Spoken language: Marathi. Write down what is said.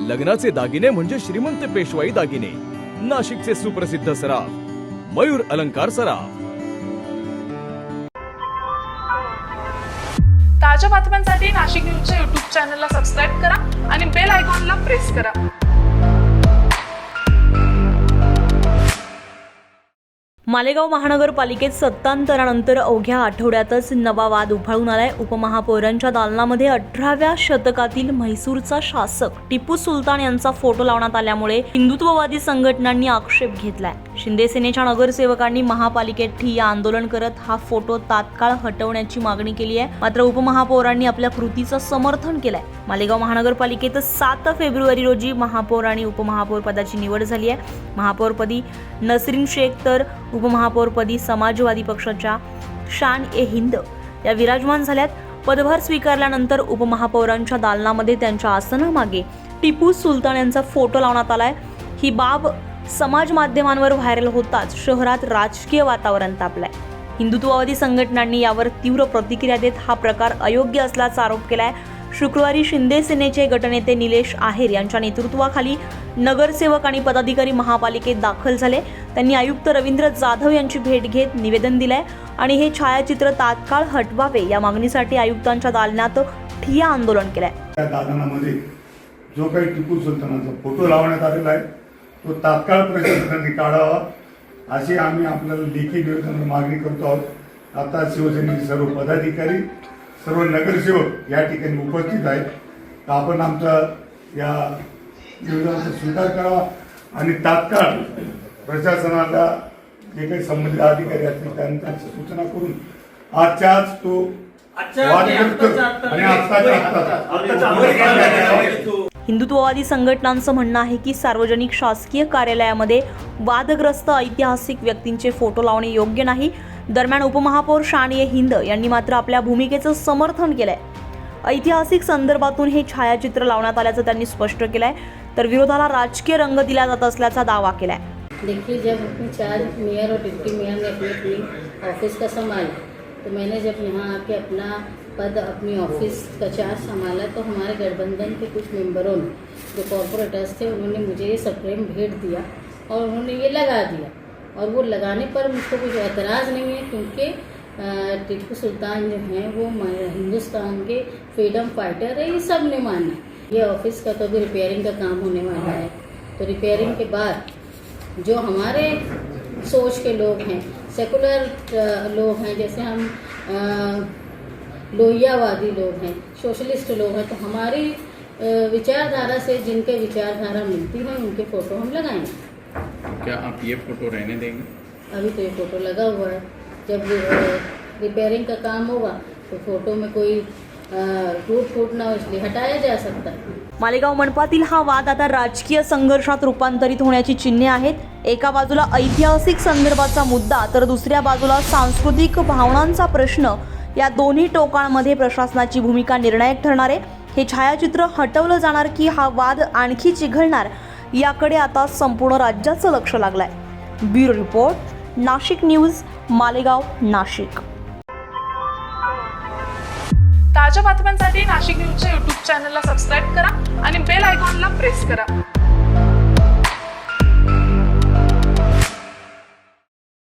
लग्नाचे दागिने म्हणजे श्रीमंत पेशवाई दागिने, नाशिकचे सुप्रसिद्ध सराफ मयूर अलंकार सराफ। ताज्या बातम्यांसाठी नाशिक न्यूजच्या YouTube चॅनलला सबस्क्राईब करा आणि बेल आयकॉनला प्रेस करा। मालेगाव महानगरपालिकेत सत्तांतरानंतर अवघ्या आठवड्यातच नवा वाद उफाळून आलाय। उपमहापौरांच्या दालनामध्ये 18व्या शतकातील म्हैसूरचा शासक टिपू सुलतान यांचा फोटो लावण्यात आल्यामुळे हिंदुत्ववादी संघटनांनी आक्षेप घेतलाय। शिंदे सेनेच्या नगरसेवकांनी महापालिकेत ठिय्या आंदोलन करत हा फोटो तात्काळ हटवण्याची मागणी केली आहे। मात्र उपमहापौरांनी आपल्या कृतीचं समर्थन केलंय। मालेगाव महानगरपालिकेत 7 फेब्रुवारी रोजी महापौर आणि उपमहापौर पदाची निवड झाली आहे। महापौरपदी नसरीन शेख तर उपमहापौरपदी समाजवादी पक्षाच्या शान ए हिंद या विराजमान झाल्यात। पदभार स्वीकारल्यानंतर उपमहापौरांच्या दालनामध्ये त्यांच्या आसनामागे टिपू सुलतान यांचा फोटो लावण्यात आलाय। ही बाब समाज माध्यमांवर व्हायरल होताच शहरात राजकीय वातावरण तापलंय। हिंदुत्ववादी संघटनांनी यावर तीव्र प्रतिक्रिया देत हा प्रकार अयोग्य असल्याचा आरोप केलाय। शुक्रवारी शिंदे सेनेचे गटनेते निलेश आहेर यांच्या नेतृत्वाखाली नगरसेवक आणि पदाधिकारी महापालिकेत दाखल झाले। त्यांनी आयुक्त रवींद्र जाधव यांची भेट घेत निवेदन दिलंय आणि हे छायाचित्र तात्काळ हटवावे या मागणीसाठी आयुक्तांच्या दालनात ठिय्या आंदोलन केलंय। त्या दालनामध्ये जो काही टिपू सुलतानाचा फोटो लावण्यात आलेला आहे तो तात्काळ प्रशासनाने काढावा अशी आम्ही आपल्याला लेखी निवेदनाने मागणी करतो आहोत। आता शिवसेनेचे सर्व पदाधिकारी सर्व नगरसेवक या ठिकाणी उपस्थित आहेत। आपण आमचा या निवेदनाचा स्वीकार करावा आणि तात्काळ प्रशासनाला जे काही संबंधित अधिकारी असतील त्यांना सूचना करून आजच्या आज तो हिंदुत्ववादी संघटनांचं म्हणणं आहे की सार्वजनिक शासकीय कार्यालयामध्ये वादग्रस्त ऐतिहासिक व्यक्तींचे फोटो लावणे योग्य नाही। दरम्यान उपमहापौर शान ए हिंद यांनी मात्र आपल्या भूमिकेचं समर्थन केलंय। ऐतिहासिक संदर्भातून हे छायाचित्र लावण्यात आल्याचं त्यांनी स्पष्ट केलंय, तर विरोधाला राजकीय रंग दिला जात असल्याचा दावा केलाय। देखिए, जब अपने 4 मेयर और डिप्टी मेयर ने अपनी ऑफिस का संभाला तो मैंने जब यहाँ आके अपना पद अपनी ऑफिस का चार्ज संभाला तो हमारे गठबंधन के कुछ मेंबरों ने जो कॉरपोरेटर्स थे उन्होंने मुझे ये सप्रेम भेंट दिया और उन्होंने ये लगा दिया। और वो लगाने पर मुझको कुछ एतराज़ नहीं है क्योंकि टिपू सुल्तान जो हैं वो हिंदुस्तान के फ्रीडम फाइटर है, ये सब ने माना। ये ऑफिस का तो अभी रिपेयरिंग का काम होने वाला है, तो रिपेयरिंग के बाद जो हमारे सोच के लोग हैं, सेकुलर लोग हैं, जैसे हम लोहियावादी लोग हैं, सोशलिस्ट लोग हैं, तो हमारी विचारधारा से जिनके विचारधारा मिलती है उनके फ़ोटो हम लगाएंगे। क्या आप ये फोटो रहने देंगे? अभी तो ये फोटो लगा हुआ है, जब रिपेयरिंग का काम होगा तो फोटो में कोई टूट फूट ना हो इसलिए हटाया जा सकता है। मालेगाव मनपातील हा वाद आता राजकीय संघर्षात रूपांतरित होण्याची चिन्हे आहेत। एका बाजूला ऐतिहासिक संदर्भाचा मुद्दा तर दुसऱ्या बाजूला सांस्कृतिक भावनांचा प्रश्न, या दोन्ही टोकांमध्ये प्रशासनाची भूमिका निर्णायक ठरणार आहे। हे छायाचित्र हटवलं जाणार की हा वाद आणखी चिघळणार याकडे आता संपूर्ण राज्याचं लक्ष लागलंय। Bureau report, Nashik news, Malegaon, Nashik. ताज्या बातम्यांसाठी नाशिक न्यूजच्या YouTube चॅनलला सबस्क्राईब करा आणि बेल आयकॉनला प्रेस करा।